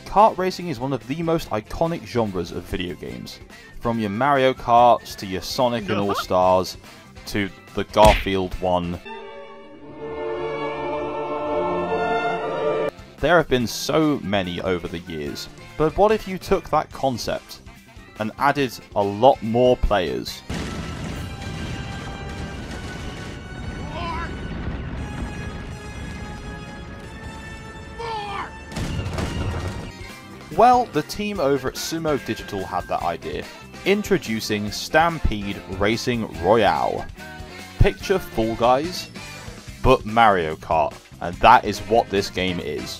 kart racing is one of the most iconic genres of video games. From your Mario Karts to your Sonic and All-Stars to the Garfield one. There have been so many over the years, but what if you took that concept and added a lot more players? Well, the team over at Sumo Digital had that idea, introducing Stampede Racing Royale. Picture Fall Guys, but Mario Kart, and that is what this game is.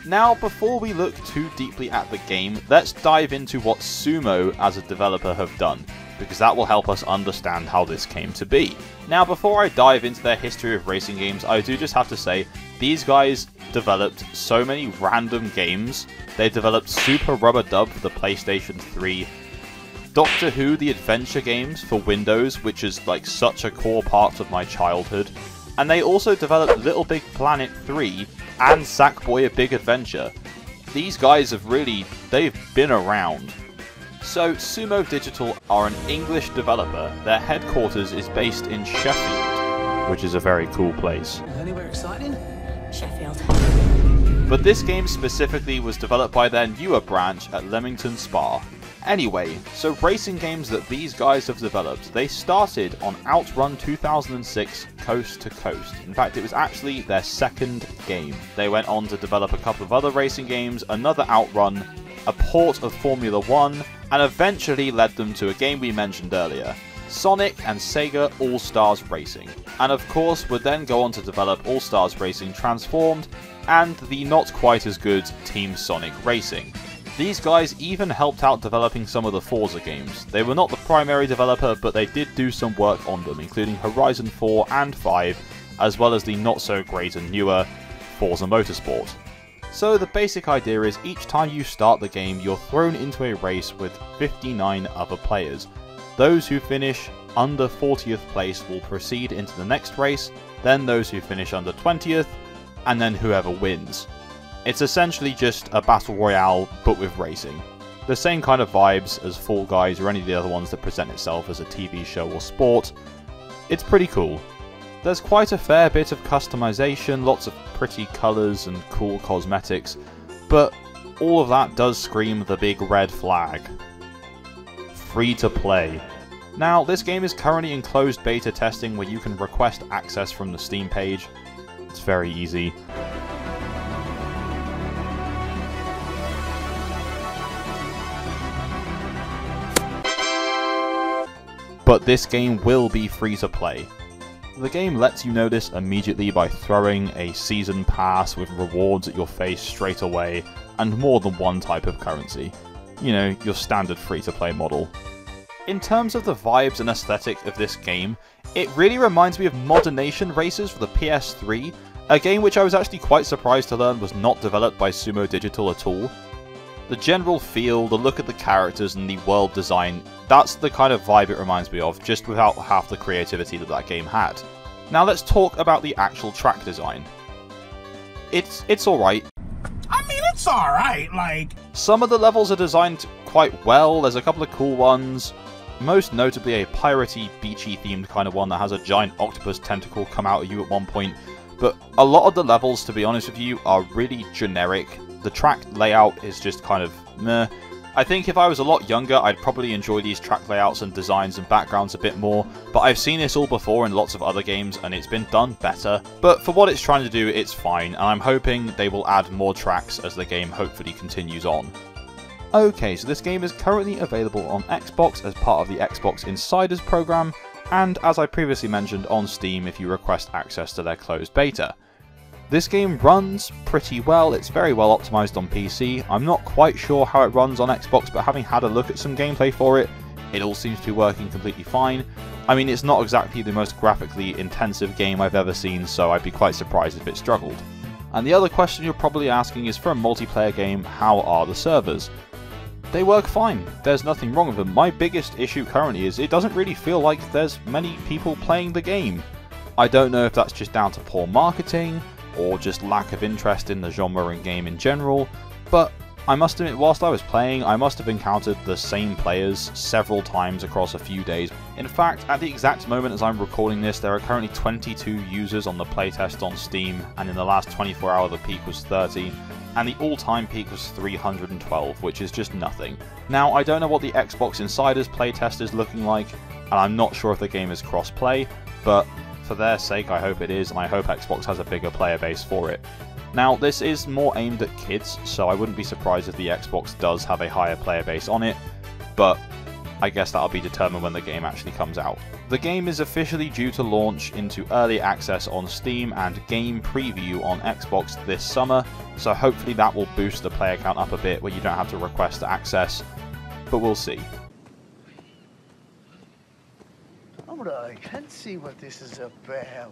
Now, before we look too deeply at the game, let's dive into what Sumo as a developer have done, because that will help us understand how this came to be. Now, before I dive into their history of racing games, I do just have to say, these guys developed so many random games. They developed Super Rubber Dub for the PlayStation 3, Doctor Who The Adventure games for Windows, which is like such a core part of my childhood, and they also developed Little Big Planet 3 and Sackboy A Big Adventure. These guys have they've been around. So, Sumo Digital are an English developer. Their headquarters is based in Sheffield, which is a very cool place. Anywhere exciting? Sheffield. But this game specifically was developed by their newer branch at Leamington Spa. Anyway, so racing games that these guys have developed, they started on Outrun 2006 Coast to Coast. In fact, it was actually their second game. They went on to develop a couple of other racing games, another Outrun, a port of Formula 1, and eventually led them to a game we mentioned earlier, Sonic and Sega All-Stars Racing. And of course, would then go on to develop All-Stars Racing Transformed and the not quite as good Team Sonic Racing. These guys even helped out developing some of the Forza games. They were not the primary developer, but they did do some work on them, including Horizon 4 and 5, as well as the not so great and newer Forza Motorsport. So the basic idea is each time you start the game, you're thrown into a race with 59 other players. Those who finish under 40th place will proceed into the next race, then those who finish under 20th, and then whoever wins. It's essentially just a battle royale, but with racing. The same kind of vibes as Fall Guys or any of the other ones that present itself as a TV show or sport. It's pretty cool. There's quite a fair bit of customization, lots of pretty colours and cool cosmetics, but all of that does scream the big red flag. Free to play. Now, this game is currently in closed beta testing where you can request access from the Steam page. It's very easy. But this game will be free to play. The game lets you know this immediately by throwing a season pass with rewards at your face straight away, and more than one type of currency. You know, your standard free-to-play model. In terms of the vibes and aesthetic of this game, it really reminds me of Modern Nation Racers for the PS3, a game which I was actually quite surprised to learn was not developed by Sumo Digital at all. The general feel, the look at the characters, and the world design, that's the kind of vibe it reminds me of, just without half the creativity that that game had. Now let's talk about the actual track design. It's alright. I mean, it's alright, like... Some of the levels are designed quite well, there's a couple of cool ones, most notably a piratey, beachy themed kind of one that has a giant octopus tentacle come out at you at one point, but a lot of the levels, to be honest with you, are really generic. The track layout is just kind of meh. I think if I was a lot younger, I'd probably enjoy these track layouts and designs and backgrounds a bit more, but I've seen this all before in lots of other games and it's been done better. But for what it's trying to do, it's fine, and I'm hoping they will add more tracks as the game hopefully continues on. Okay, so this game is currently available on Xbox as part of the Xbox Insiders program, and as I previously mentioned, on Steam if you request access to their closed beta. This game runs pretty well, it's very well optimized on PC. I'm not quite sure how it runs on Xbox, but having had a look at some gameplay for it, it all seems to be working completely fine. I mean, it's not exactly the most graphically intensive game I've ever seen, so I'd be quite surprised if it struggled. And the other question you're probably asking is, for a multiplayer game, how are the servers? They work fine, there's nothing wrong with them. My biggest issue currently is it doesn't really feel like there's many people playing the game. I don't know if that's just down to poor marketing, or just lack of interest in the genre and game in general, but I must admit, whilst I was playing, I must have encountered the same players several times across a few days. In fact, at the exact moment as I'm recording this, there are currently 22 users on the playtest on Steam, and in the last 24 hours the peak was 30, and the all-time peak was 312, which is just nothing. Now, I don't know what the Xbox Insider's playtest is looking like, and I'm not sure if the game is cross-play, but for their sake I hope it is, and I hope Xbox has a bigger player base for it. Now, this is more aimed at kids, so I wouldn't be surprised if the Xbox does have a higher player base on it, but I guess that'll be determined when the game actually comes out. The game is officially due to launch into early access on Steam and game preview on Xbox this summer, so hopefully that will boost the player count up a bit where you don't have to request access, but we'll see. I can't see what this is about.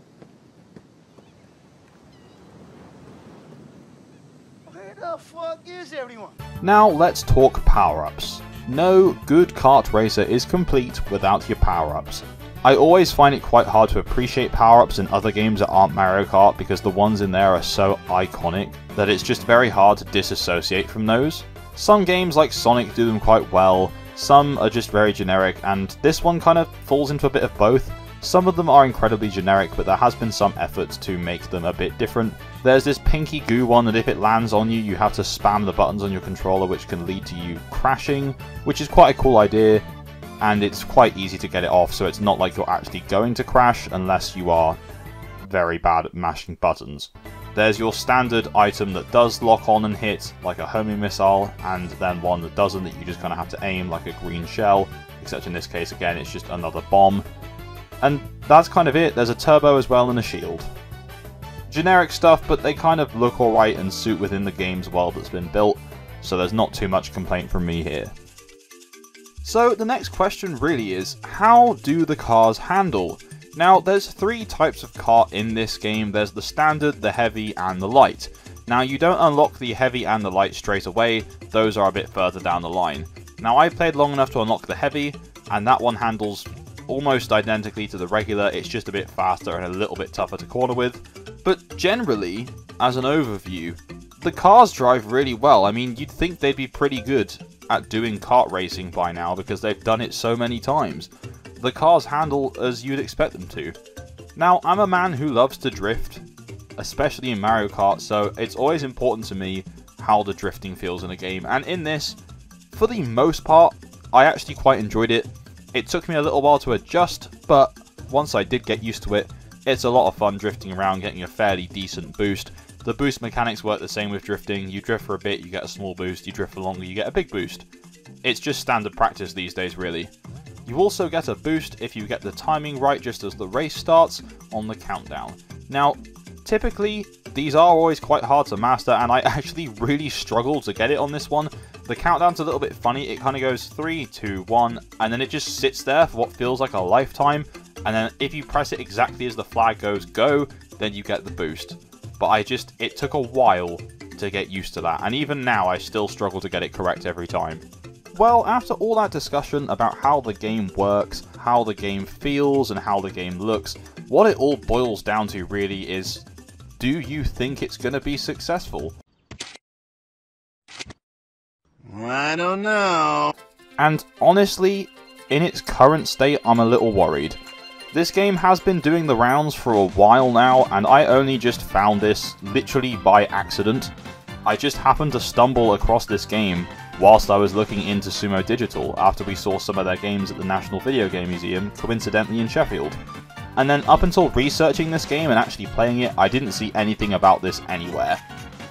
Where the fuck is everyone? Now let's talk power-ups. No good kart racer is complete without your power-ups. I always find it quite hard to appreciate power-ups in other games that aren't Mario Kart because the ones in there are so iconic that it's just very hard to disassociate from those. Some games like Sonic do them quite well, some are just very generic, and this one kind of falls into a bit of both. Some of them are incredibly generic, but there has been some effort to make them a bit different. There's this pinky goo one that if it lands on you, you have to spam the buttons on your controller, which can lead to you crashing, which is quite a cool idea, and it's quite easy to get it off, so it's not like you're actually going to crash unless you are very bad at mashing buttons. There's your standard item that does lock on and hit, like a homing missile, and then one that doesn't, that you just kind of have to aim, like a green shell, except in this case, again, it's just another bomb. And that's kind of it. There's a turbo as well and a shield. Generic stuff, but they kind of look alright and suit within the game's world that's been built, so there's not too much complaint from me here. So the next question really is, how do the cars handle? Now, there's three types of kart in this game. There's the standard, the heavy, and the light. Now, you don't unlock the heavy and the light straight away, those are a bit further down the line. Now, I played long enough to unlock the heavy, and that one handles almost identically to the regular, it's just a bit faster and a little bit tougher to corner with. But generally, as an overview, the cars drive really well. I mean, you'd think they'd be pretty good at doing kart racing by now because they've done it so many times. The cars handle as you'd expect them to. Now, I'm a man who loves to drift, especially in Mario Kart, so it's always important to me how the drifting feels in a game, and in this, for the most part, I actually quite enjoyed it. It took me a little while to adjust, but once I did get used to it, it's a lot of fun drifting around, getting a fairly decent boost. The boost mechanics work the same with drifting. You drift for a bit, you get a small boost, you drift for longer, you get a big boost. It's just standard practice these days, really. You also get a boost if you get the timing right just as the race starts on the countdown. Now, typically, these are always quite hard to master, and I actually really struggled to get it on this one. The countdown's a little bit funny. It kind of goes 3, 2, 1, and then it just sits there for what feels like a lifetime, and then if you press it exactly as the flag goes go, then you get the boost. But it took a while to get used to that, and even now I still struggle to get it correct every time. Well, after all that discussion about how the game works, how the game feels, and how the game looks, what it all boils down to really is, do you think it's going to be successful? I don't know. And honestly, in its current state, I'm a little worried. This game has been doing the rounds for a while now, and I only just found this literally by accident. I just happened to stumble across this game whilst I was looking into Sumo Digital after we saw some of their games at the National Video Game Museum, coincidentally in Sheffield. And then up until researching this game and actually playing it, I didn't see anything about this anywhere.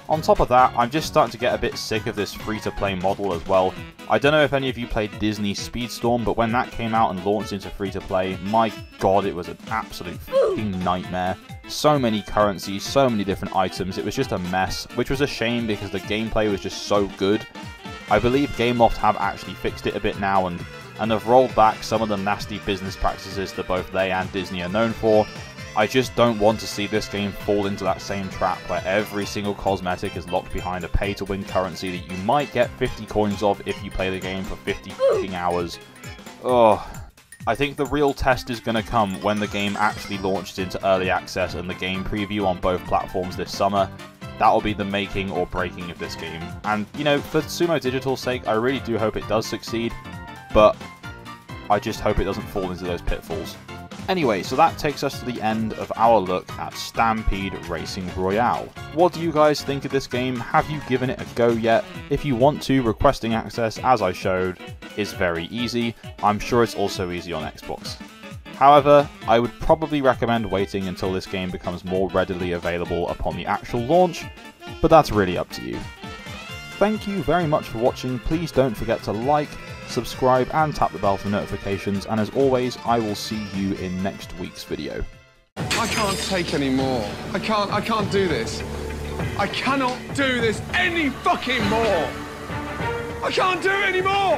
On top of that, I'm just starting to get a bit sick of this free-to-play model as well. I don't know if any of you played Disney Speedstorm, but when that came out and launched into free-to-play, my god, it was an absolute fucking nightmare. So many currencies, so many different items, it was just a mess, which was a shame because the gameplay was just so good. I believe Gameloft have actually fixed it a bit now and have rolled back some of the nasty business practices that both they and Disney are known for. I just don't want to see this game fall into that same trap where every single cosmetic is locked behind a pay-to-win currency that you might get 50 coins of if you play the game for 50 f***ing hours. Ugh. I think the real test is going to come when the game actually launches into early access and the game preview on both platforms this summer. that'll be the making or breaking of this game. And, you know, for Sumo Digital's sake, I really do hope it does succeed, but I just hope it doesn't fall into those pitfalls. Anyway, so that takes us to the end of our look at Stampede Racing Royale. What do you guys think of this game? Have you given it a go yet? If you want to, requesting access, as I showed, is very easy. I'm sure it's also easy on Xbox. However, I would probably recommend waiting until this game becomes more readily available upon the actual launch, but that's really up to you. Thank you very much for watching. Please don't forget to like, subscribe and tap the bell for notifications, and as always, I will see you in next week's video. I can't take any more. I can't do this. I cannot do this any fucking more. I can't do it anymore!